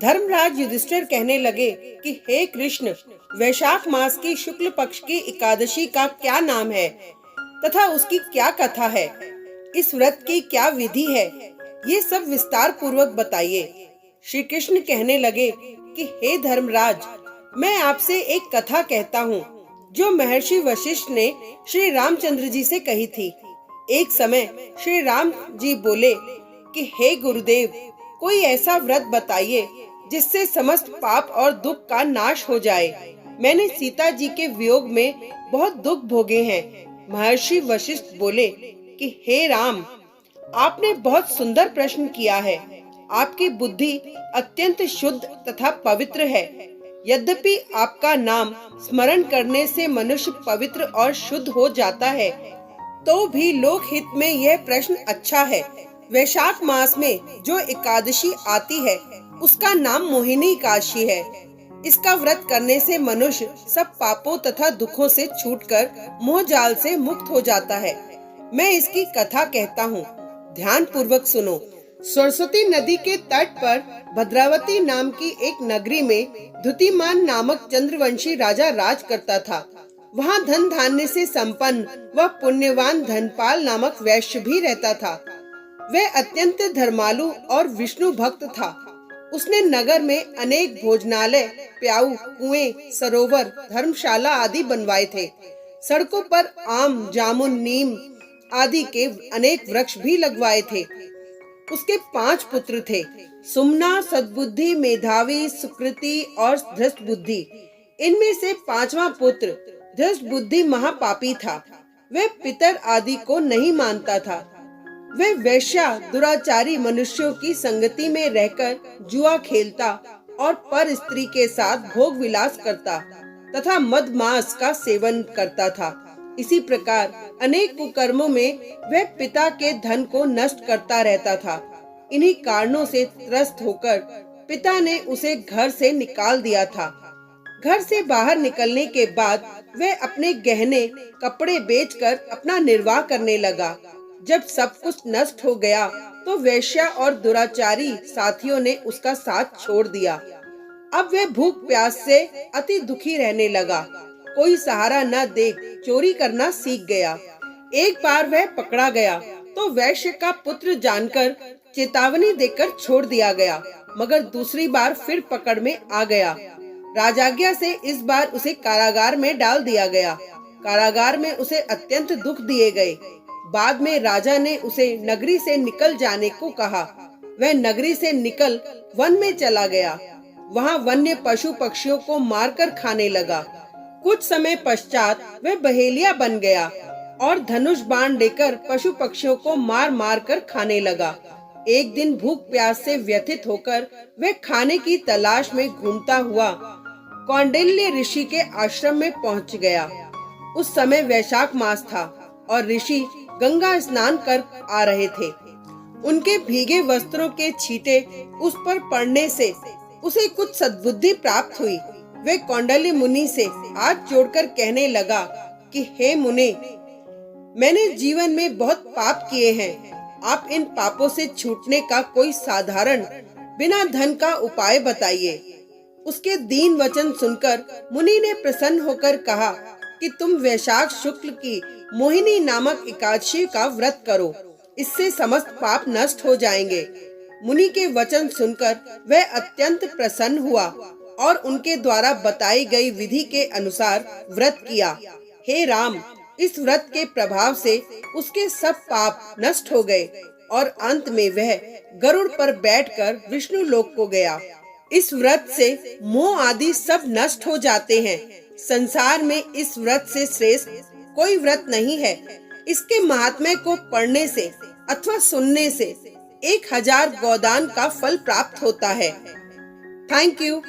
धर्मराज युधिष्ठिर कहने लगे कि हे कृष्ण, वैशाख मास की शुक्ल पक्ष की एकादशी का क्या नाम है तथा उसकी क्या कथा है, इस व्रत की क्या विधि है, ये सब विस्तार पूर्वक बताइए। श्री कृष्ण कहने लगे कि हे धर्मराज, मैं आपसे एक कथा कहता हूँ जो महर्षि वशिष्ठ ने श्री रामचंद्र जी से कही थी। एक समय श्री राम जी बोले कि हे गुरुदेव, कोई ऐसा व्रत बताइए जिससे समस्त पाप और दुख का नाश हो जाए। मैंने सीता जी के वियोग में बहुत दुख भोगे हैं। महर्षि वशिष्ठ बोले कि हे राम, आपने बहुत सुंदर प्रश्न किया है। आपकी बुद्धि अत्यंत शुद्ध तथा पवित्र है। यद्यपि आपका नाम स्मरण करने से मनुष्य पवित्र और शुद्ध हो जाता है, तो भी लोक हित में यह प्रश्न अच्छा है। वैशाख मास में जो एकादशी आती है उसका नाम मोहिनी एकादशी है। इसका व्रत करने से मनुष्य सब पापों तथा दुखों से छूटकर मोह जाल से मुक्त हो जाता है। मैं इसकी कथा कहता हूँ, ध्यान पूर्वक सुनो। सरस्वती नदी के तट पर भद्रावती नाम की एक नगरी में द्युतिमान नामक चंद्रवंशी राजा राज करता था। वहाँ धन धान्य से संपन्न व पुण्यवान धनपाल नामक वैश्य भी रहता था। वह अत्यंत धर्मालु और विष्णु भक्त था। उसने नगर में अनेक भोजनालय, प्याऊ, कुएं, सरोवर, धर्मशाला आदि बनवाए थे। सड़कों पर आम, जामुन, नीम आदि के अनेक वृक्ष भी लगवाए थे। उसके 5 पुत्र थे, सुमना, सद्बुद्धि, मेधावी, सुकृति और धृष्ट बुद्धि। इनमें से 5वां पुत्र धृष्ट बुद्धि महापापी था। वह पितर आदि को नहीं मानता था। वह वैश्या दुराचारी मनुष्यों की संगति में रहकर जुआ खेलता और पर स्त्री के साथ भोग विलास करता तथा मद मांस का सेवन करता था। इसी प्रकार अनेक कुकर्मों में वह पिता के धन को नष्ट करता रहता था। इन्हीं कारणों से त्रस्त होकर पिता ने उसे घर से निकाल दिया था। घर से बाहर निकलने के बाद वह अपने गहने कपड़े बेचकर अपना निर्वाह करने लगा। जब सब कुछ नष्ट हो गया तो वैश्या और दुराचारी साथियों ने उसका साथ छोड़ दिया। अब वह भूख प्यास से अति दुखी रहने लगा। कोई सहारा न देख चोरी करना सीख गया। एक बार वह पकड़ा गया तो वैश्य का पुत्र जानकर चेतावनी देकर छोड़ दिया गया, मगर दूसरी बार फिर पकड़ में आ गया। राजाज्ञा से इस बार उसे कारागार में डाल दिया गया। कारागार में उसे अत्यंत दुख दिए गए। बाद में राजा ने उसे नगरी से निकल जाने को कहा। वह नगरी से निकल वन में चला गया। वहाँ वन्य पशु पक्षियों को मारकर खाने लगा। कुछ समय पश्चात वह बहेलिया बन गया और धनुष बाण लेकर पशु पक्षियों को मार मार कर खाने लगा। एक दिन भूख प्यास से व्यथित होकर वह खाने की तलाश में घूमता हुआ कौंडिल्य ऋषि के आश्रम में पहुंच गया। उस समय वैशाख मास था और ऋषि गंगा स्नान कर आ रहे थे। उनके भीगे वस्त्रों के छींटे उस पर पड़ने से उसे कुछ सद्बुद्धि प्राप्त हुई। वे कौंडिल्य मुनि से हाथ जोड़कर कहने लगा कि हे मुने, मैंने जीवन में बहुत पाप किए हैं। आप इन पापों से छूटने का कोई साधारण बिना धन का उपाय बताइए। उसके दीन वचन सुनकर मुनि ने प्रसन्न होकर कहा कि तुम वैशाख शुक्ल की मोहिनी नामक एकादशी का व्रत करो, इससे समस्त पाप नष्ट हो जाएंगे। मुनि के वचन सुनकर वह अत्यंत प्रसन्न हुआ और उनके द्वारा बताई गई विधि के अनुसार व्रत किया। हे राम, इस व्रत के प्रभाव से उसके सब पाप नष्ट हो गए और अंत में वह गरुड़ पर बैठकर विष्णु लोक को गया। इस व्रत से मोह आदि सब नष्ट हो जाते हैं। संसार में इस व्रत से श्रेष्ठ कोई व्रत नहीं है। इसके महात्म्य को पढ़ने से अथवा सुनने से 1000 गोदान का फल प्राप्त होता है। Thank you.